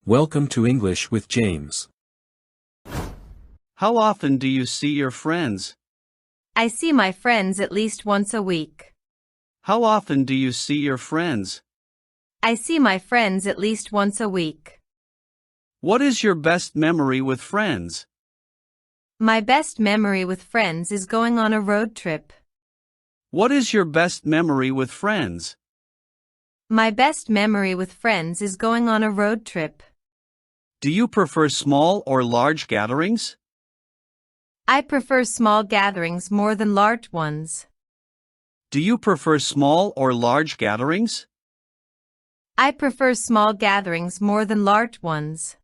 Welcome to English with James. How often do you see your friends? I see my friends at least once a week. How often do you see your friends? I see my friends at least once a week. What is your best memory with friends? My best memory with friends is going on a road trip. What is your best memory with friends? My best memory with friends is going on a road trip. Do you prefer small or large gatherings? I prefer small gatherings more than large ones. Do you prefer small or large gatherings? I prefer small gatherings more than large ones.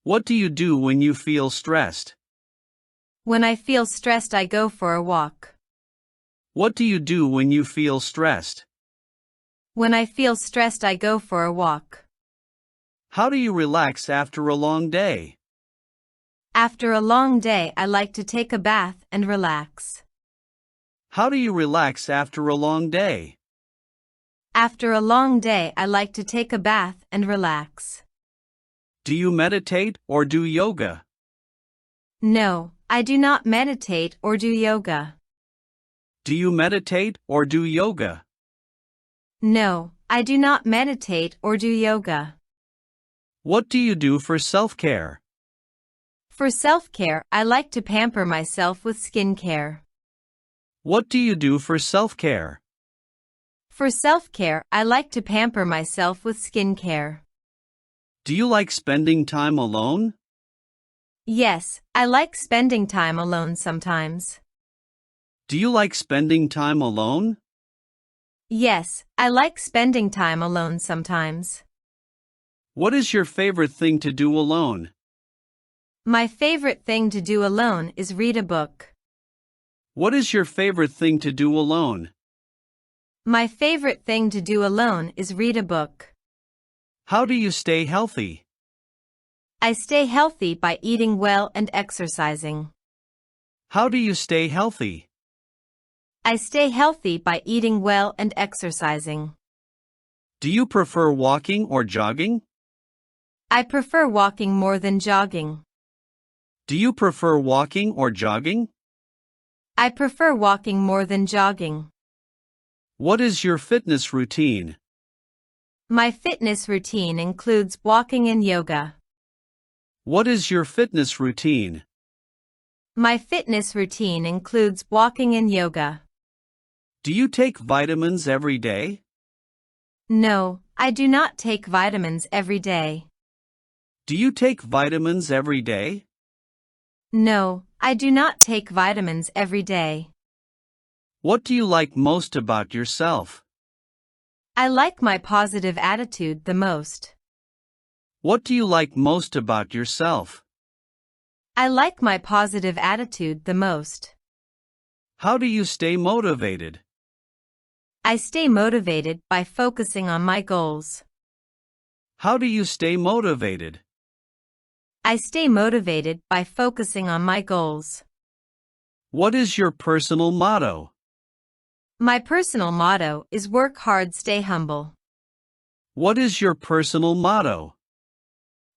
What do you do when you feel stressed? When I feel stressed, I go for a walk. What do you do when you feel stressed? When I feel stressed, I go for a walk. How do you relax after a long day? After a long day, I like to take a bath and relax. How do you relax after a long day? After a long day, I like to take a bath and relax. Do you meditate or do yoga? No, I do not meditate or do yoga. Do you meditate or do yoga? No, I do not meditate or do yoga. What do you do for self-care? For self-care, I like to pamper myself with skincare. What do you do for self-care? For self-care, I like to pamper myself with skincare. Do you like spending time alone? Yes, I like spending time alone sometimes. Do you like spending time alone? Yes, I like spending time alone sometimes. What is your favorite thing to do alone? My favorite thing to do alone is read a book. What is your favorite thing to do alone? My favorite thing to do alone is read a book. How do you stay healthy? I stay healthy by eating well and exercising. How do you stay healthy? I stay healthy by eating well and exercising. Do you prefer walking or jogging? I prefer walking more than jogging. Do you prefer walking or jogging? I prefer walking more than jogging. What is your fitness routine? My fitness routine includes walking and yoga. What is your fitness routine? My fitness routine includes walking and yoga. Do you take vitamins every day? No, I do not take vitamins every day. Do you take vitamins every day? No, I do not take vitamins every day. What do you like most about yourself? I like my positive attitude the most. What do you like most about yourself? I like my positive attitude the most. How do you stay motivated? I stay motivated by focusing on my goals. How do you stay motivated? I stay motivated by focusing on my goals. What is your personal motto? My personal motto is work hard, stay humble. What is your personal motto?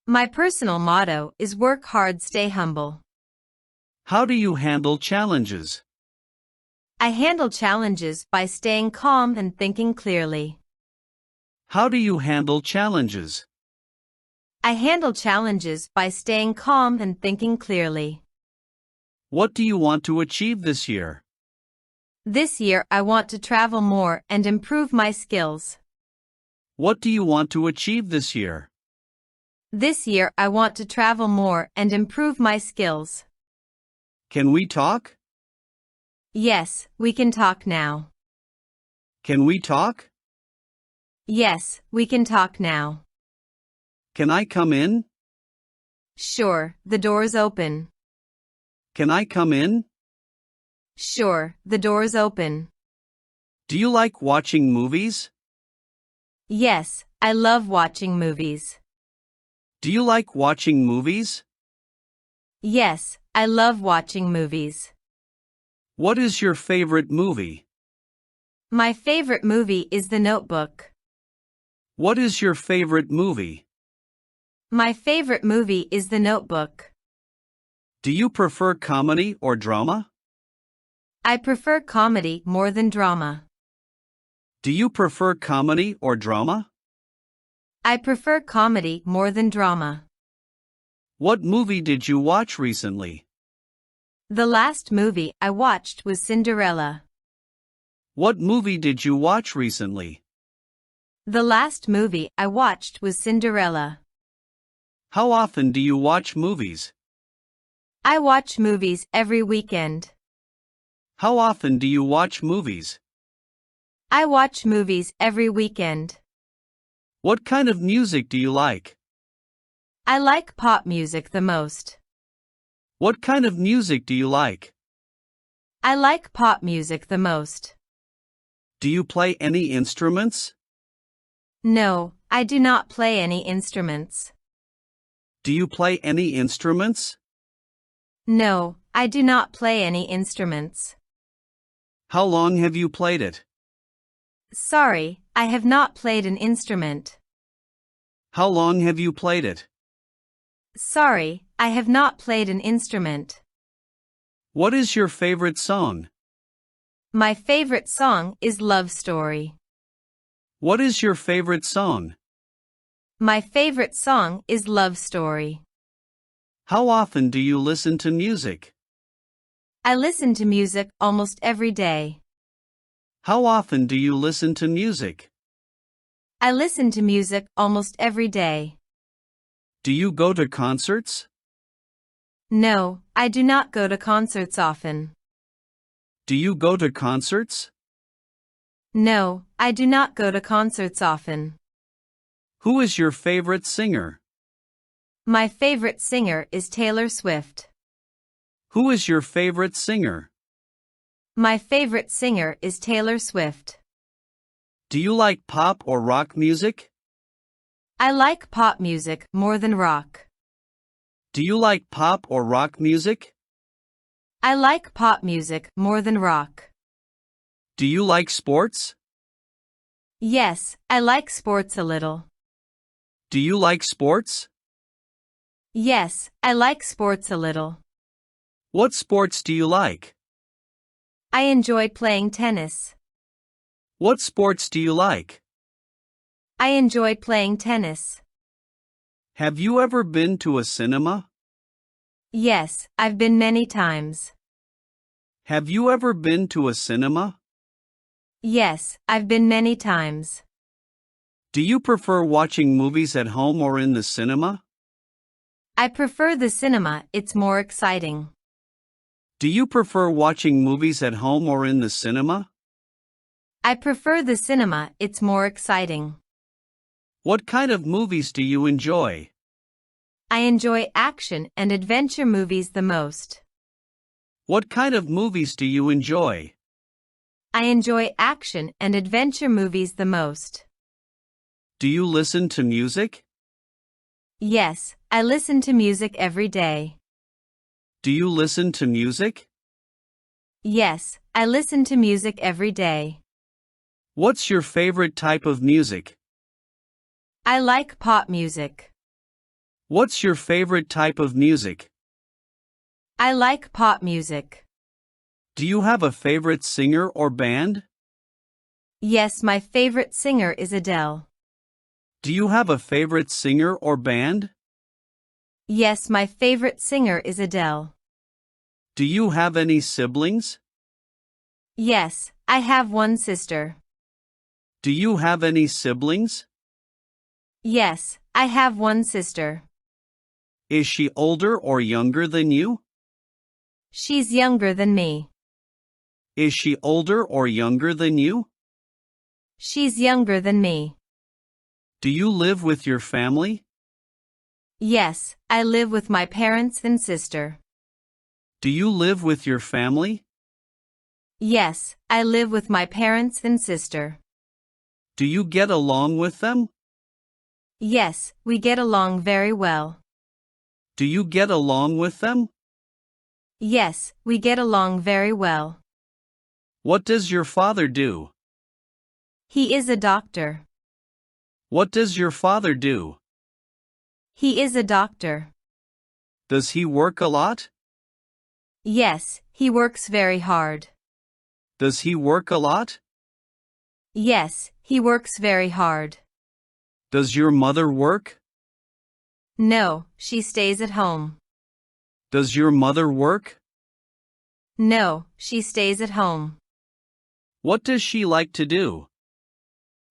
My personal motto is work hard, stay humble. How do you handle challenges? I handle challenges by staying calm and thinking clearly. How do you handle challenges? I handle challenges by staying calm and thinking clearly. What do you want to achieve this year? This year I want to travel more and improve my skills. What do you want to achieve this year? This year I want to travel more and improve my skills. Can we talk? Yes, we can talk now. Can we talk? Yes, we can talk now. Can I come in? Sure, the door's open. Can I come in? Sure, the door's open. Do you like watching movies? Yes, I love watching movies. Do you like watching movies? Yes, I love watching movies. What is your favorite movie? My favorite movie is The Notebook. What is your favorite movie? My favorite movie is The Notebook. Do you prefer comedy or drama? I prefer comedy more than drama. Do you prefer comedy or drama? I prefer comedy more than drama. What movie did you watch recently? The last movie I watched was Cinderella. What movie did you watch recently? The last movie I watched was Cinderella. How often do you watch movies? I watch movies every weekend. How often do you watch movies? I watch movies every weekend. What kind of music do you like? I like pop music the most. What kind of music do you like? I like pop music the most. Do you play any instruments? No, I do not play any instruments. Do you play any instruments? No, I do not play any instruments. How long have you played it? Sorry, I have not played an instrument. How long have you played it? Sorry, I have not played an instrument. What is your favorite song? My favorite song is Love Story. What is your favorite song? My favorite song is Love Story. How often do you listen to music? I listen to music almost every day. How often do you listen to music? I listen to music almost every day. Do you go to concerts? No, I do not go to concerts often. Do you go to concerts? No, I do not go to concerts often. Who is your favorite singer? My favorite singer is Taylor Swift. Who is your favorite singer? My favorite singer is Taylor Swift. Do you like pop or rock music? I like pop music more than rock. Do you like pop or rock music? I like pop music more than rock. Do you like sports? Yes, I like sports a little. Do you like sports? Yes, I like sports a little. What sports do you like? I enjoy playing tennis. What sports do you like? I enjoy playing tennis. Have you ever been to a cinema? Yes, I've been many times. Have you ever been to a cinema? Yes, I've been many times. Do you prefer watching movies at home or in the cinema? I prefer the cinema, it's more exciting. Do you prefer watching movies at home or in the cinema? I prefer the cinema, it's more exciting. What kind of movies do you enjoy? I enjoy action and adventure movies the most. What kind of movies do you enjoy? I enjoy action and adventure movies the most. Do you listen to music? Yes, I listen to music every day. Do you listen to music? Yes, I listen to music every day. What's your favorite type of music? I like pop music. What's your favorite type of music? I like pop music. Do you have a favorite singer or band? Yes, my favorite singer is Adele. Do you have a favorite singer or band? Yes, my favorite singer is Adele. Do you have any siblings? Yes, I have one sister. Do you have any siblings? Yes, I have one sister. Is she older or younger than you? She's younger than me. Is she older or younger than you? She's younger than me. Do you live with your family? Yes, I live with my parents and sister. Do you live with your family? Yes, I live with my parents and sister. Do you get along with them? Yes, we get along very well. Do you get along with them? Yes, we get along very well. What does your father do? He is a doctor. What does your father do? He is a doctor. Does he work a lot? Yes, he works very hard. Does he work a lot? Yes, he works very hard. Does your mother work? No, she stays at home. Does your mother work? No, she stays at home. What does she like to do?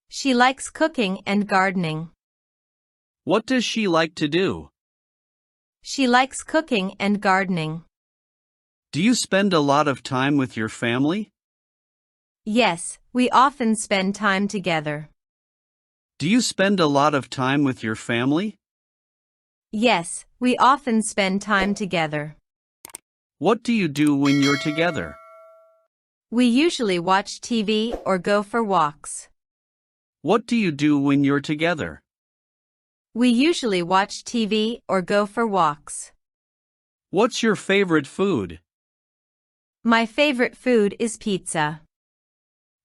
She likes cooking and gardening. What does she like to do? She likes cooking and gardening. Do you spend a lot of time with your family? Yes, we often spend time together. Do you spend a lot of time with your family? Yes, we often spend time together. What do you do when you're together? We usually watch TV or go for walks. What do you do when you're together? We usually watch TV or go for walks. What's your favorite food? My favorite food is pizza.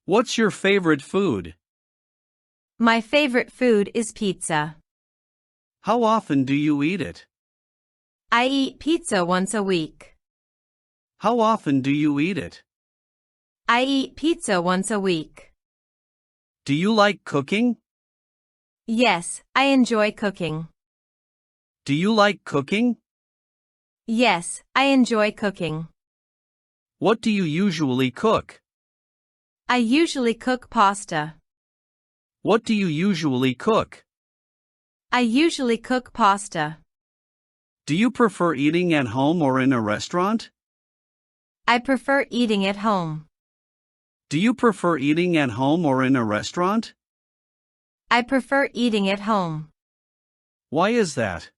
What's your favorite food? My favorite food is pizza. How often do you eat it? I eat pizza once a week. How often do you eat it? I eat pizza once a week. Do you like cooking? Yes, I enjoy cooking. Do you like cooking? Yes, I enjoy cooking. What do you usually cook? I usually cook pasta. What do you usually cook? I usually cook pasta. Do you prefer eating at home or in a restaurant? I prefer eating at home. Do you prefer eating at home or in a restaurant? I prefer eating at home. Why is that?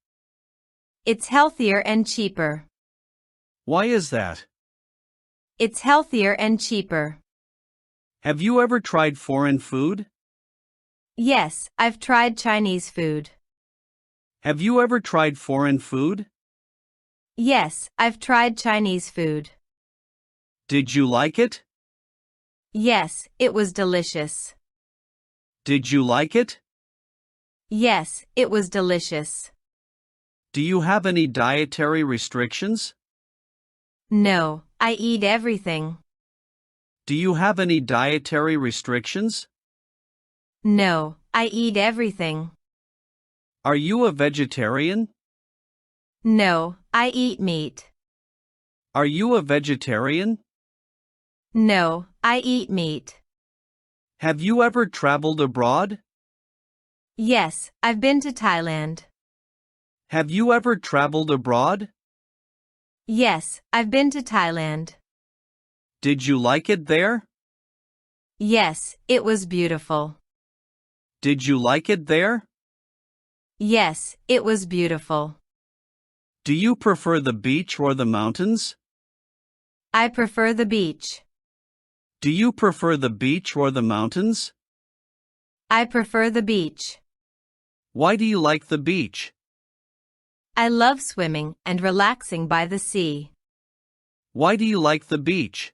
It's healthier and cheaper. Why is that? It's healthier and cheaper. Have you ever tried foreign food? Yes, I've tried Chinese food. Have you ever tried foreign food? Yes, I've tried Chinese food. Did you like it? Yes, it was delicious. Did you like it? Yes, it was delicious. Do you have any dietary restrictions? No, I eat everything. Do you have any dietary restrictions? No, I eat everything. Are you a vegetarian? No, I eat meat. Are you a vegetarian? No, I eat meat. Have you ever traveled abroad? Yes, I've been to Thailand. Have you ever traveled abroad? Yes, I've been to Thailand. Did you like it there? Yes, it was beautiful. Did you like it there? Yes, it was beautiful. Do you prefer the beach or the mountains? I prefer the beach. Do you prefer the beach or the mountains? I prefer the beach. Why do you like the beach? I love swimming and relaxing by the sea. Why do you like the beach?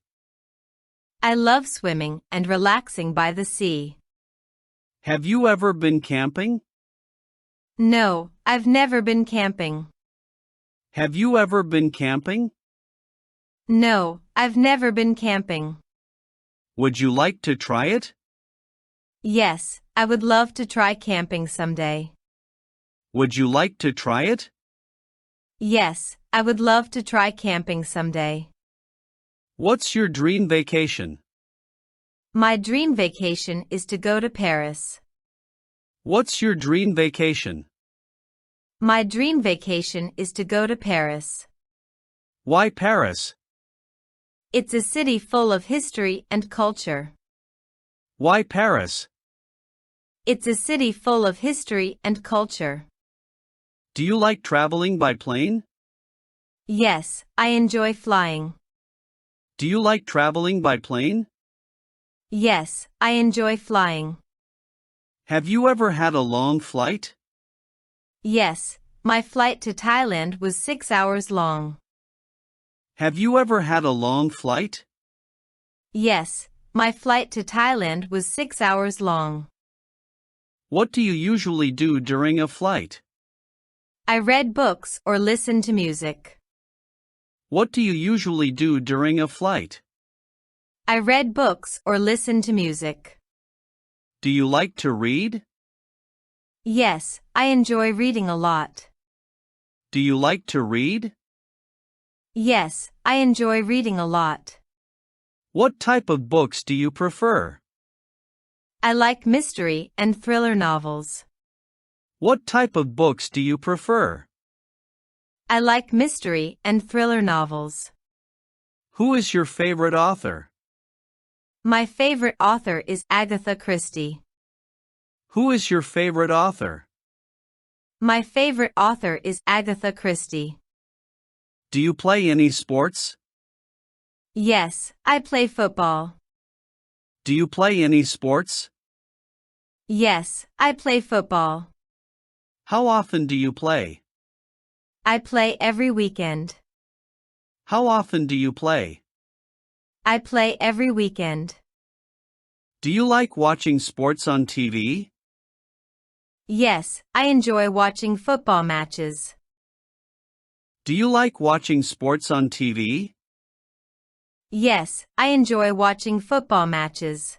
I love swimming and relaxing by the sea. Have you ever been camping? No, I've never been camping. Have you ever been camping? No, I've never been camping. Would you like to try it? Yes, I would love to try camping someday. Would you like to try it? Yes, I would love to try camping someday. What's your dream vacation? My dream vacation is to go to Paris. What's your dream vacation? My dream vacation is to go to Paris. Why Paris? It's a city full of history and culture. Why Paris? It's a city full of history and culture. Do you like traveling by plane? Yes, I enjoy flying. Do you like traveling by plane? Yes, I enjoy flying. Have you ever had a long flight? Yes, my flight to Thailand was 6 hours long. Have you ever had a long flight? Yes, my flight to Thailand was 6 hours long. What do you usually do during a flight? I read books or listened to music. What do you usually do during a flight? I read books or listened to music. Do you like to read? Yes, I enjoy reading a lot. Do you like to read? Yes, I enjoy reading a lot. What type of books do you prefer? I like mystery and thriller novels. What type of books do you prefer? I like mystery and thriller novels. Who is your favorite author? My favorite author is Agatha Christie. Who is your favorite author? My favorite author is Agatha Christie. Do you play any sports? Yes, I play football. Do you play any sports? Yes, I play football. How often do you play? I play every weekend. How often do you play? I play every weekend. Do you like watching sports on TV? Yes, I enjoy watching football matches. Do you like watching sports on TV? Yes, I enjoy watching football matches.